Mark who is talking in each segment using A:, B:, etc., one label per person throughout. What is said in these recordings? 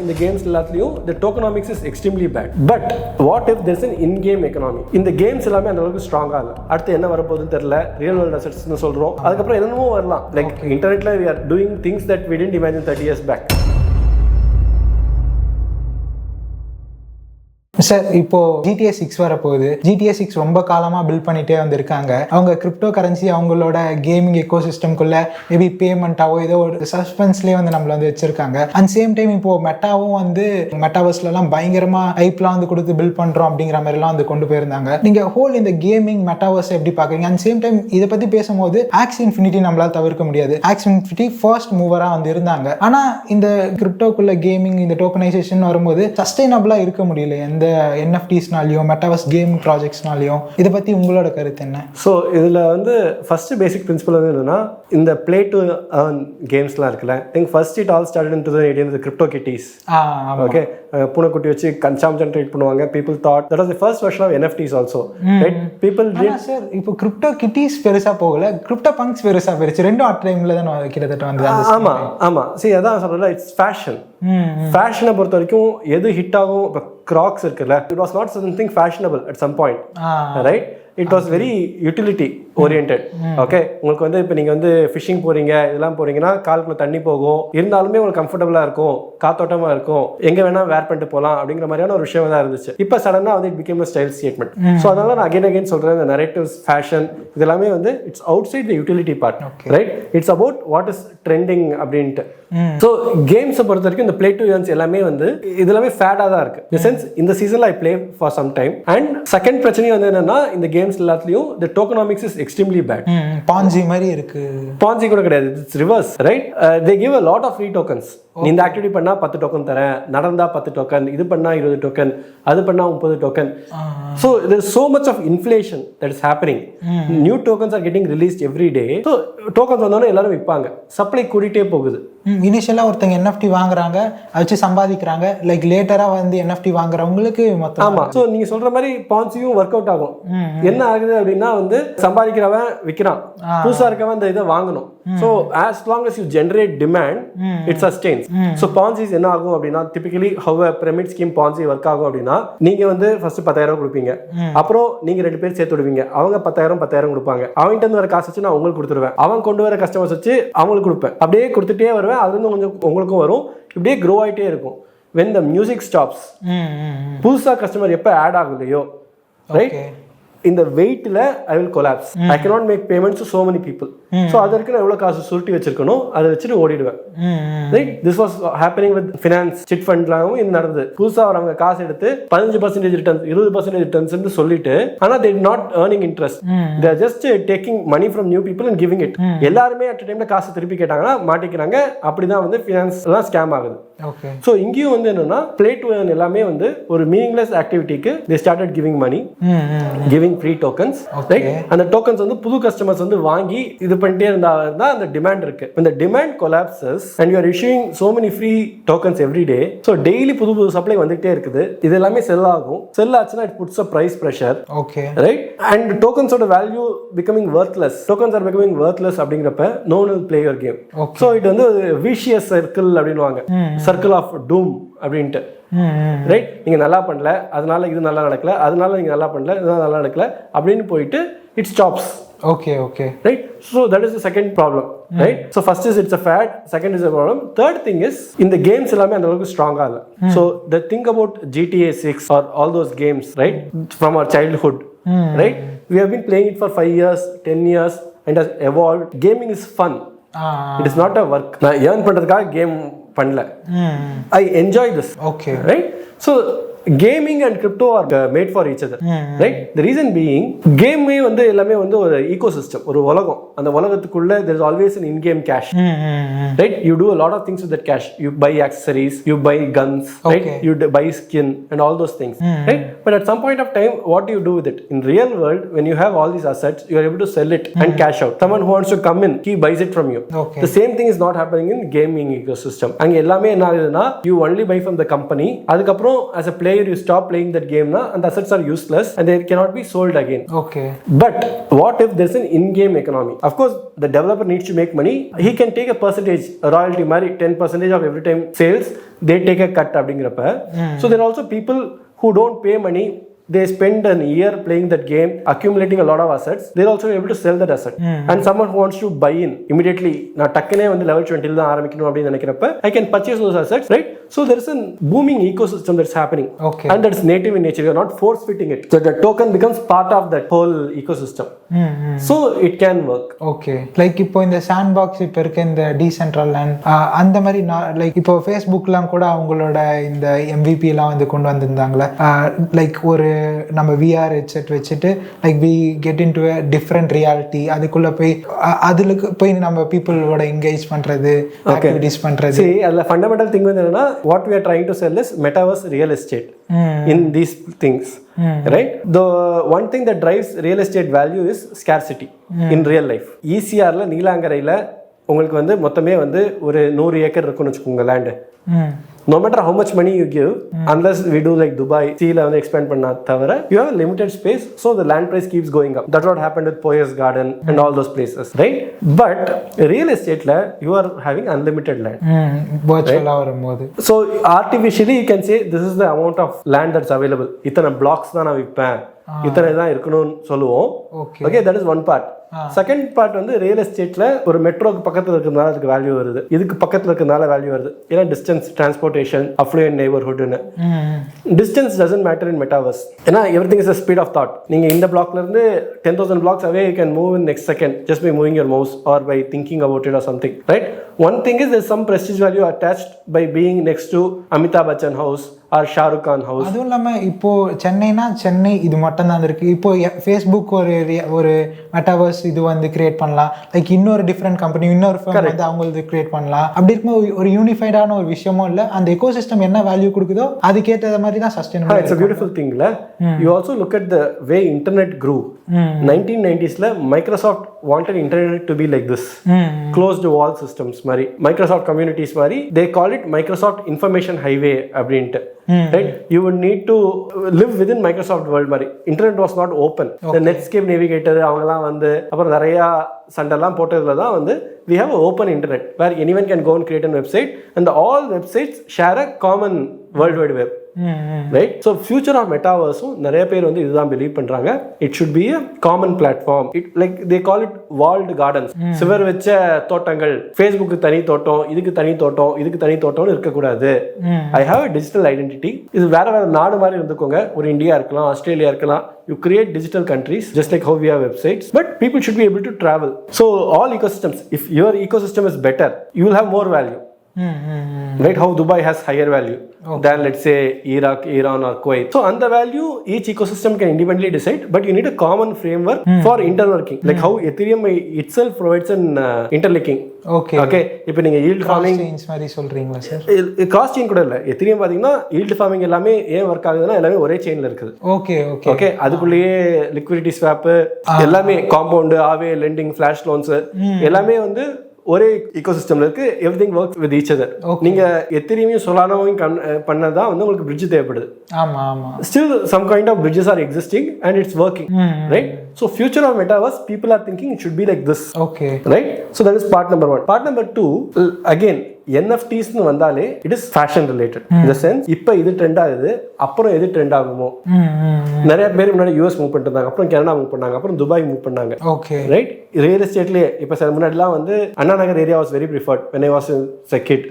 A: இந்த கேம்ஸ் எல்லாத்துலயும் the tokenomics is extremely bad. But what if there's an in-game economy? இந்த games எல்லாமே அந்த அளவுக்கு ஸ்ட்ராங்கா இல்ல. அடுத்து என்ன வரப்போகுதுன்னு தெரியல. ரியல் வேர்ல்ட் அசெட்ஸ்னு சொல்றோம். அதுக்கப்புறம் என்னென்னமோ வரலாம். லைக் இன்டர்நெட்ல we are doing things that we didn't imagine 30 years back.
B: Sir இப்போ GTA 6 வரப்போகுது. GTA 6 ரொம்ப காலமாக பில்ட் பண்ணிட்டே வந்திருக்காங்க. அவங்க கிரிப்டோ கரன்சி அவங்களோட கேமிங் எக்கோ சிஸ்டம்குள்ள மேபி பேமெண்ட்டாவோ ஏதோ ஒரு சஸ்பென்ஸ்லேயே வந்து நம்மள வந்து வச்சிருக்காங்க. அண்ட் சேம் டைம் இப்போ மெட்டாவும் வந்து மெட்டாவர்ஸ்லாம் பயங்கரமாக ஹைப்லாம் வந்து கொடுத்து பில்ட் பண்ணுறோம் அப்படிங்கிற மாதிரிலாம் வந்து கொண்டு போயிருந்தாங்க. நீங்கள் ஹோல் இந்த கேமிங் மெட்டாவர்ஸ் எப்படி பார்க்குறீங்க? அண்ட் சேம் டைம் இதை பற்றி பேசும்போது ஆக்ஸ் இன்ஃபினிட்டி நம்மளால் தவிர்க்க முடியாது. ஆக்ஸ் இன்ஃபினிட்டி ஃபர்ஸ்ட் மூவராக வந்து இருந்தாங்க. ஆனால் இந்த கிரிப்டோக்குள்ள கேமிங் இந்த டோக்கனைசேஷன் வரும்போது சஸ்டைனபிளாக இருக்க முடியல எந்த NFTஸ்னாலையும் மெட்டாவர்ஸ் கேமிங் ப்ராஜெக்ட்ஸ்னாலையும். இதை பற்றி உங்களோட கருத்து என்ன?
A: ஸோ இதில் வந்து ஃபர்ஸ்ட் பேசிக் பிரின்சிபல் வந்து என்னன்னா, இந்த பிளே டு ஏர்ன் கேம்ஸ்லாம் இருக்குல்ல, think first it all started in 2018 crypto kitties. Okay, பூனைக்குட்டி வச்சு கன்சாம்ஷன் ட்ரேட் பண்ணுவாங்க. People thought that was the first version of NFTs also, right? People did.
B: Sir இப்போ கிரிப்டோ கிட்டீஸ் பெருசா போகல, கிரிப்டோ பங்க்ஸ் பெருசா போயிருச்சு. ரெண்டும் அட் டைம்ல தான் கிட்டத்தட்ட வந்து.
A: ஆமா ஆமா, சரி, அதான் சொல்றேன்ல, இட்ஸ் ஃபேஷன். ஃபேஷனை பொறுத்த வரைக்கும் எது ஹிட் ஆகும், இப்போ கிராக்ஸ் இருக்குல்ல, it was not something fashionable at some point, right? It was very utility oriented. Okay, உங்களுக்கு வந்து இப்போ நீங்கள் வந்து ஃபிஷிங் போறீங்க, இதெல்லாம் போறீங்கன்னா காலுக்குள்ள தண்ணி போகும், இருந்தாலுமே உங்களுக்கு கம்ஃபர்டபுளாக இருக்கும், காத்தோட்டமாக இருக்கும், எங்கே வேணால் வேர் பண்ணிட்டு போகலாம் அப்படிங்கிற மாதிரியான ஒரு விஷயம் தான் இருந்துச்சு. இப்போ சடனாக வந்து it became a style statement. So அதனால நான் அகைன் சொல்கிறேன், இந்த நரேட்டிவ்ஸ், ஃபேஷன், இதெல்லாமே வந்து it's outside the utility part, right? It's about what is trending அப்படின்ட்டு. ஸோ கேம்ஸை பொறுத்த வரைக்கும் இந்த பிளே டு ஏர்ன்ஸ் எல்லாமே வந்து இது எல்லாமே ஃபேடாக தான் இருக்கு. இந்த சென்ஸ் இந்த சீசன்ல I play for some time. And second பிரச்சனையும் வந்து என்னன்னா, இந்த கேம்ஸ் எல்லாத்துலயும் the tokenomics is extremely bad.
B: Ponzi மாதிரி இருக்கு.
A: பான்சி கூட கிடையாது, it's reverse, right? they give a lot of free tokens. நீ இந்த ஆக்டிவிட்டி பண்ணா 10 டோக்கன் தரேன், நடந்தா 10 டோக்கன், இது பண்ணா 20 டோக்கன், அது பண்ணா 30 token. So there is so much of inflation that is happening. New tokens are getting released every day. So tokens வந்தோனே எல்லாரும் விற்பாங்க, சப்ளை கூடிட்டே போகுது.
B: இனிஷியலா ஒருத்தங்க NFT வாங்குறாங்க, வச்சு சம்பாதிக்கிறாங்க. லைக் லேட்டரா வந்து NFT வாங்குறவங்களுக்கு மொத்தம்.
A: ஆமா, சோ நீங்க சொல்ற மாதிரி பான்சியும் ஒர்க் அவுட் ஆகும். என்ன ஆகுது அப்படின்னா, வந்து சம்பாதிக்கிறவன் விற்கிறான், புதுசா இருக்கவன் இந்த இதை வாங்கணும். So as long as you generate demand, it sustains. So Ponzi என்ன ஆகும் அப்படின்னா, typically how a pyramid scheme Ponzi work ஆகும் அப்படின்னா, நீங்க வந்து ஃபர்ஸ்ட் 10,000 கொடுப்பீங்க, அப்புறம் நீங்க 2 பேர் சேர்த்து விடுவீங்க, அவங்க 10,000 கொடுப்பாங்க, அவன்கிட்ட இருந்து வர காசு வச்சு நான் உங்களுக்கு கொடுத்துருவேன், அவன் கொண்டு வர கஸ்டமர்ஸ் வச்சு அவங்களுக்கு கொடுப்பேன், அப்படியே கொடுத்துட்டே வருவேன். அதுல இருந்து கொஞ்சம் உங்களுக்கும் வரும், இப்படியே க்ரோ ஆயிட்டே இருக்கும். when the music stops, புதுசா கஸ்டமர் எப்ப ஆட் ஆகுலையோ, ரைட், இந்த வெயிட்ல I will collapse. I cannot make payments to so many people. So அதற்கு நான் எவ்வளவு காசு சுருட்டி வச்சிருக்கணும், அதை வச்சுட்டு ஓடிடுவேன், right? This was happening with finance chit ஃபண்ட்லாம். இது நடந்தது. புதுசா வரவங்க காசு எடுத்து 15% ரிட்டர்ன்ஸ், 20% ரிட்டர்ன்ஸ் சொல்லிட்டு, ஆனா they did not earning interest. They are just taking money from new people and giving it. எல்லாருமே அட் டைம்ல காசு திருப்பி கேட்டாங்கன்னா மாட்டிக்கிறாங்க. அப்படிதான் வந்து ஃபினான்ஸ் எல்லாம் ஸ்கேம் ஆகுது. ஸோ இங்கேயும் வந்து என்னன்னா, பிளே டு ஏர்ன் எல்லாமே வந்து ஒரு மீனிங்லெஸ் ஆக்டிவிட்டிக்கு they started giving money, giving free tokens, right? அந்த டோக்கன்ஸ் வந்து புது கஸ்டமர்ஸ் வந்து வாங்கி இது பண்ணிட்டே இருந்தா அந்த டிமாண்ட் இருக்கு. when the demand collapses and you are issuing so many free tokens every day, so daily புது சப்ளை வந்துட்டே இருக்குது, இது எல்லாமே செல் ஆகும். செல் ஆச்சுன்னா it puts a price pressure, okay, right? and tokens ஓட value becoming worthless. tokens are becoming worthless அப்படிங்கறப்ப no one will play your game. so இது வந்து vicious circle அப்படினுவாங்க, circle of doom அப்படின்ட்டு, ரைட்? நீங்க நல்லா பண்ணல, அதனால இது நல்லா நடக்கல, அதனால நீங்க நல்லா பண்ணல, இது நல்லா நடக்கல அப்படின்னு போயிட்டு it stops.
B: okay okay,
A: right? so that is the second problem, right? so first is it's a fad, second is a problem, third thing is in the games எல்லாமே அந்த அளவுக்கு ஸ்ட்ராங்கா இல்ல. so the thing about GTA 6 or all those games, right, from our childhood, right, we have been playing it for 5 years 10 years and has evolved. Gaming is fun, it is not a work. நான் earn பண்றதுக்காக game பண்ணல, I enjoy this, okay, right? so gaming and crypto are made for each other, right? the reason being, game வந்து எல்லாமே வந்து ஒரு ecosystem, ஒரு உலகம். அந்த உலகத்துக்குள்ள there is always an in-game cash, right? you do a lot of things with that cash. you buy accessories, you buy guns, right? you buy skin and all those things, right? but at some point of time, what do you do with it? in real world, when you have all these assets, you are able to sell it and cash out. someone who wants to come in, he buys it from you. the same thing is not happening in gaming ecosystem. அங்க எல்லாமே என்ன ஆகுதுன்னா, you only buy from the company. அதுக்கப்புறம் as a player where you stop playing that game na, and the assets are useless and they cannot be sold again.
B: Okay.
A: But what if there's an in-game economy? Of course, the developer needs to make money. He can take a percentage, a royalty mari 10% of every time sales, they take a cut அப்படிங்கிறப்ப. So there are also people who don't pay money. They spend an year playing that game, accumulating a lot of assets. They're also able to sell that asset. And someone who wants to buy in immediately, na takkane வந்து level 20 la ஆரம்பிக்கணும் அப்படி நினைக்கிறப்ப I can purchase those assets, right? So there is a booming ecosystem that's happening.
B: Okay.
A: And that's native in nature. You're not force fitting it. So the token becomes part of that whole ecosystem. So it can work.
B: Okay like இப்போ இந்த sand box இப்போ இருக்க இந்த decentral land அந்த மாதிரி like இப்போ ஃபேஸ்புக்லாம் கூட அவங்களோட இந்த MVP எல்லாம் வந்து கொண்டு வந்திருந்தாங்களே லைக் ஒரு நம்ம விஆர் ஹெட்செட் வச்சுட்டு like we get into different reality அதுக்குள்ள போய் அதுல போய் நம்ம பீப்புளோட என்கேஜ் பண்றது ஆக்டிவிட்டிஸ் பண்றது.
A: See, அதுல ஃபண்டமெண்டல் திங் வந்து என்னன்னா what we are trying to sell is metaverse real estate in these things. Right? The one thing that drives real estate value is scarcity in real life. ECRல நீலாங்கரையில உங்களுக்கு வந்து மொத்தமே வந்து ஒரு 100 acre இருக்குன்னு வச்சுக்கோங்க land. No matter how much money you give, unless we do like Dubai, Sea வந்து expand பண்ணா தவிர, you have a limited space, so the land price keeps going up. That's what happened with Poyas Garden and all those places, right? But real estate la, you are having unlimited land.
B: virtual வரும்போது.
A: So artificially you can say this is the amount of land that's available. இத்தனை blocks தான் நான் விற்பேன், இத்தனை தான் இருக்கணும்னு சொல்லுவோம். Okay, that is one part. Second part வந்து real எஸ்டேட்ல ஒரு மெட்ரோக்கு பக்கத்துல இருக்கிறதுனால அதுக்கு வேல்யூ வருது, இதுக்கு பக்கத்துல இருக்கிறதுனால வேல்யூ வருது. ஏன்னா டிஸ்டன்ஸ், டிரான்ஸ்போர்டேஷன், அஃப்ளூயன்ட் நெய்பர்ஹுட்னு. Distance doesn't matter in metaverse. ஏன்னா everything is a speed of thought. நீங்க இந்த பிளாக்ல இருந்து 10,000 blocks away you can move in next second just by moving your mouse or by thinking about it or something, right? One thing is there's some prestige value attached by being next to Amitabh Bachchan house or Shah Rukh Khan house.
B: அதுவும் இல்லாமல் இப்போ சென்னைனா சென்னை இது மட்டும் தான் இருக்கு. இப்போ Facebook ஒரு metaverse இது வந்து கிரியேட் பண்ணலாம், லைக் இன்னொரு டிஃப்ரெண்ட் கம்பெனி இன்னொரு ஃபர்ம் வந்து அவங்களுக்கு கிரியேட் பண்ணலாம். அப்படி இருக்கும்போது ஒரு யூனிஃபைடான ஒரு விஷயமும் இல்லை. அந்த எக்கோசிஸ்டம் என்ன வேல்யூ கொடுக்குதோ அதுக்கேற்ற மாதிரி தான் sustainable.
A: It's a beautiful thing la. You also look at the way internet grew. 1990s la Microsoft wanted internet to be like this, closed wall systems mari, Microsoft communities mari. They call it Microsoft Information Highway அப்படின்ட்டு. Right? You would need to live within Microsoft world mari. Internet was not open. The Netscape Navigator அவங்கலாம் வந்து அப்புறம் நிறைய சண்டெல்லாம் போட்டதுல தான் வந்து we have an open internet where anyone can go and create a website and all websites share a common world wide web. Right? So future of metaverse நிறைய பேர் வந்து இதுதான் பிலீவ் பண்றாங்க. It should be a common platform. It like they call it walled gardens. சிவர் வச்ச தோட்டங்கள். Facebook தனி தோட்டம், இதுக்கு தனி தோட்டம், இதுக்கு தனி தோட்டம்னு இருக்க கூடாது. I have a digital identity. இது வேற வேற நாடு மாதிரி இருந்துக்கோங்க. ஒரு இந்தியா இருக்கலாம், ஆஸ்திரேலியா இருக்கலாம். You create digital countries just like how we have websites, but people should be able to travel. So all ecosystems, if your ecosystem is better, you will have more value. Right? How Dubai has higher value than let's say Iraq, Iran or Kuwait. So on the value each ecosystem can independently decide, but you need a common framework for interworking, like how Ethereum itself provides an interlinking. Okay, இப்போ நீங்க yield farming
B: மாதிரி சொல்றீங்களா sir?
A: Cross chain கூட இல்ல. Ethereum பாத்தீங்கன்னா yield farming எல்லாமே ஏன் work ஆகுதுன்னா எல்லாமே ஒரே செயின்ல இருக்குது. ஓகே அதுக்குள்ளேயே லிக்விடிட்டி ஸ்வாப் எல்லாமே, compound, Aave, lending, flash loans எல்லாமே வந்து ஒரே ஈகோசிஸ்டம்ல இருக்கு. Everything works with each other. நீங்க எத்திரியும் சொலானோவையும் பண்ணதான் வந்து உங்களுக்கு பிரிட்ஜ் தேவைப்படுது. Still some kind of bridges are existing and it's working, right? So future of metaverse, people are thinking it should be like this. Right? So that is part number 1. Part number 2, again NFTs னு வந்தாலே it is fashion related. In the sense இப்போ இது trend ஆகுது, அப்புறம் எது trend ஆகுமோ. நிறைய பேர் முன்னாடி US மூவ் பண்ணிட்டு இருந்தாங்க, அப்புறம் கனடா மூவ் பண்ணாங்க, அப்புறம் துபாய் மூவ் பண்ணாங்க. ரைட்? ரியல் எஸ்டேட்லயே இப்போ முன்னாடிலாம் வந்து Anna Nagar area was very preferred when I was a kid.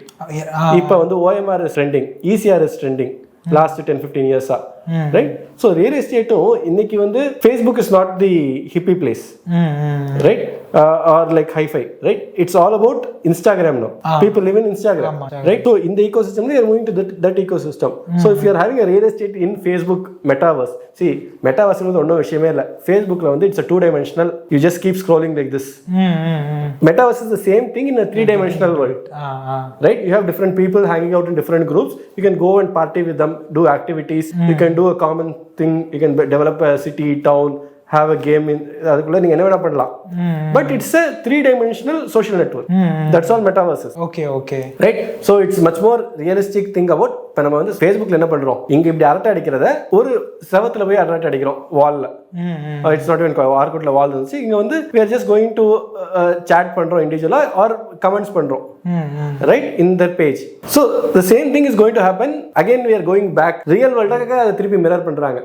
A: இப்போ வந்து OMR is trending, ECR is trending last 10-15 years. Right? So real estate இன்னைக்கு வந்து Facebook is not the hippie place, right? Or like hi-fi, right? It's all about Instagram now. People live in Instagram, right? So in the ecosystem they are moving to that ecosystem. So if you are having a real estate in Facebook metaverse, see metaverse வந்து ஒன்னும் விஷயமே இல்ல. Facebookல வந்து it's a 2-dimensional, you just keep scrolling like this. Metaverse is the same thing in a 3-dimensional world. Right? You have different people hanging out in different groups. You can go and party with them, do activities. You can do a common thing. You can develop a city, town, have a game in அதுக்குள்ள நீங்க என்ன வேணா பண்ணலாம். But it's a 3-dimensional social network. That's all metaverse is.
B: Okay.
A: Right? So it's much more realistic thing about இப்போ நம்ம வந்து Facebookல என்ன பண்றோம், இங்க இப்படி அரட்டை அடிக்கிறத ஒரு செவத்துல போய் அரட்டை அடிக்கிறோம் வால்ல. இட்ஸ் நாட் ஈவன் ஆர்குட்ல வால் இருந்துச்சு, இங்க வந்து we are just going to chat பண்றோம் இண்டிவிஜுவலா ஆர் கமெண்ட்ஸ் பண்றோம். Right? In that page. So the same thing is going to happen. Again we are going back. Real world அதை திருப்பி மிரர் பண்றாங்க.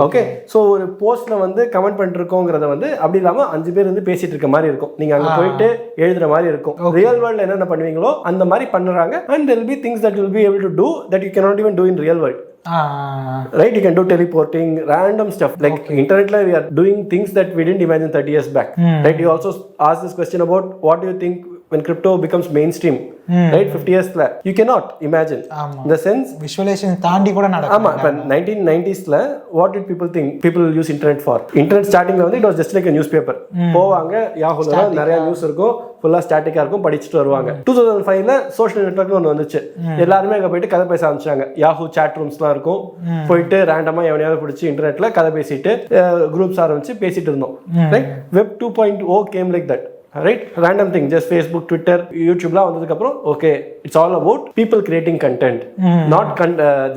A: Okay. So ஒரு போஸ்ட்ல வந்து கமெண்ட் பண்ணிட்டு இருக்கோங்கிறத வந்து அப்படி இல்லாம 5 பேர் வந்து பேசிட்டு இருக்க மாதிரி இருக்கும். நீங்க அங்க போயிட்டு எழுதுற மாதிரி இருக்கும். ரியல் வேர்ல்ட்ல என்னென்ன பண்ணுவீங்களோ அந்த மாதிரி பண்றாங்க. And there will be things that you will be able to do that you cannot even do in real world. Right? You can do teleporting, random stuff. Like internet we are doing things that we didn't imagine 30 years back. Right? You also asked this question about what do you think when crypto becomes mainstream. Right? 50 years la you cannot imagine. In the sense
B: visualization தாண்டி கூட நடக்கும்.
A: ஆமா, இப்ப 1990s ல what did people think people use internet for? Internet starting ல வந்து it was just like a newspaper. போவாங்க, Yahoo ல நிறைய நியூஸ் இருக்கும், ஃபுல்லா ஸ்டாட்டிக்கா இருக்கும், படிச்சிட்டு வருவாங்க. 2005 ல சோஷியல் நெட்வொர்க் ஒன்று வந்துச்சு. எல்லாருமே அங்க போயிட்டு கதை பேச ஆரம்பிச்சாங்க. Yahoo chat rooms-லாம் இருக்கும். போயிட்டு ரேண்டமா எவனையாவது பிடிச்சி இன்டர்நெட்ல கதை பேசிட்டு குரூப்ஸ் ஆரம்பிச்சு பேசிட்டு இருந்தோம். Right? Web 2.0 came like that. Right? Random thing, just Facebook, Twitter, YouTube la vandadukku appuram okay, it's all about people creating content, not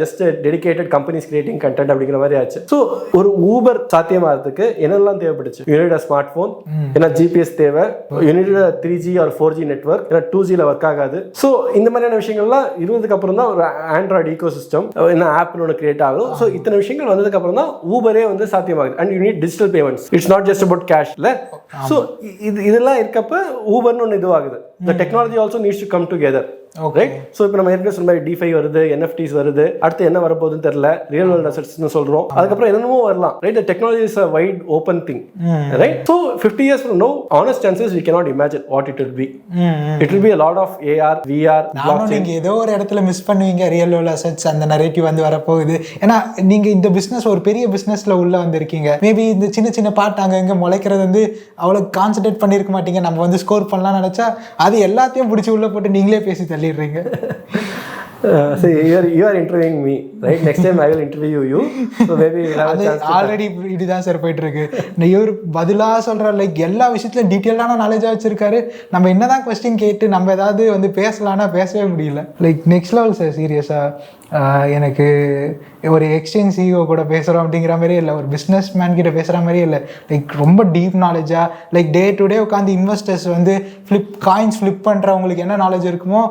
A: just dedicated companies creating content அப்படிங்கற மாதிரி ஆச்சு. So ஒரு ஊபர் சாத்தியமாகிறதுக்கு என்னெல்லாம் தேவைப்பட்டுச்சு? You need a smartphone, ஏன்னா GPS தேவை, you need a 3G or 4G network, ஏன்னா 2G ல ஒர்க் ஆகாது. So இந்த மாதிரியான விஷயங்கள்லாம் இருந்ததுக்கு அப்புறம் தான் ஒரு ஆண்ட்ராய்டு ஈகோசிஸ்டம் என்ன ஆப்னு ஒன்று கிரியேட் ஆகும். ஸோ இத்தனை விஷயங்கள் வந்ததுக்கு அப்புறம் தான் ஊபரே வந்து சாத்தியமாகுது. And you need digital payments, it's not just about கேஷ்ல. ஸோ இதெல்லாம் இருக்கப்ப ஊபர்னு ஒன்று இதுவாகுது. The technology also needs to come together. Right? So இப்போ நம்ம ஏற்கனவே சொன்ன மாதிரி DeFi வருது, NFTs வருது, அடுத்து என்ன வரப்போகுதுன்னு தெரியல, ரியல் வேர்ல்ட் அசெட்ஸ்னு சொல்றோம், அதுக்கப்புறம் என்னென்னமோ வரலாம். Right? The technology is a wide open thing. Right? So 50 years from now, honest chances we cannot imagine what it will be. It will be a lot of AR, VR, blockchain.
B: நீங்க ஏதோ ஒரு இடத்துல miss பண்ணுவீங்க real world assets அந்த narrative வந்து வரப்போகுது. ஏன்னா நீங்க இந்த பிசினஸ் ஒரு பெரிய பிசினஸ்ல உள்ள வந்திருக்கீங்க. மேபி இந்த சின்ன சின்ன பார்ட் அங்க இங்க முளைக்கிறது வந்து அவ்வளவு கான்சென்ட்ரேட் பண்ணிருக்க மாட்டீங்க. நம்ம வந்து ஸ்கோர் பண்ணலாம் நினைச்சா அது எல்லாத்தையும் பிடிச்சி உள்ள போட்டு நீங்களே பேசி தள்ளிடுறீங்க.
A: So you are interviewing me, right? Next time I will interview you. So maybe we'll have a chance to
B: already இதுதான் சார் போயிட்டு இருக்கு. இவர் பதிலா சொல்ற லைக் எல்லா விஷயத்துலயும் டீட்டெயிலான நாலேஜா வச்சிருக்காரு. நம்ம என்னதான் கொஸ்டின் கேட்டு நம்ம ஏதாவது வந்து பேசலாம்னா பேசவே முடியல. Like next level sir. சீரியஸா எனக்கு ஒரு எக்ஸ்சேஞ்ச் சிஇஓ கூட பேசுகிறோம் அப்படிங்கிற மாதிரியே இல்லை, ஒரு பிஸ்னஸ் மேன் கிட்ட பேசுகிற மாதிரியே இல்லை. லைக் ரொம்ப டீப் நாலேஜாக லைக் டே டு டே உட்காந்து இன்வெஸ்டர்ஸ் வந்து காயின்ஸ் ஃப்ளிப் பண்ணுறவங்களுக்கு என்ன நாலேஜ் இருக்குமோ,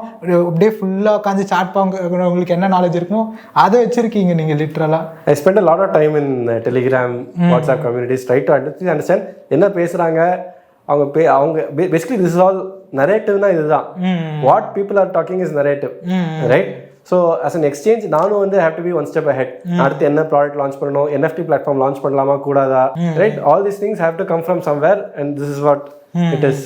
B: அப்படியே ஃபுல்லாக உட்காந்து சாட் பண்ணுறவங்களுக்கு என்ன நாலேஜ் இருக்குமோ அதை வச்சுருக்கீங்க நீங்கள் லிட்ரலாக.
A: I spent a lot of time in Telegram, WhatsApp communities, try to understand என்ன பேசுகிறாங்க அவங்க basically this is all narrative-னா இதுதான். What people are talking is narrative, right? So as an exchange நானும் வந்து have to be one step ahead. அடுத்து என்ன product launch பண்ணணும், NFT platform launch பண்ணலாமா கூடாதா, right? All these things have to come from somewhere and this is what it is.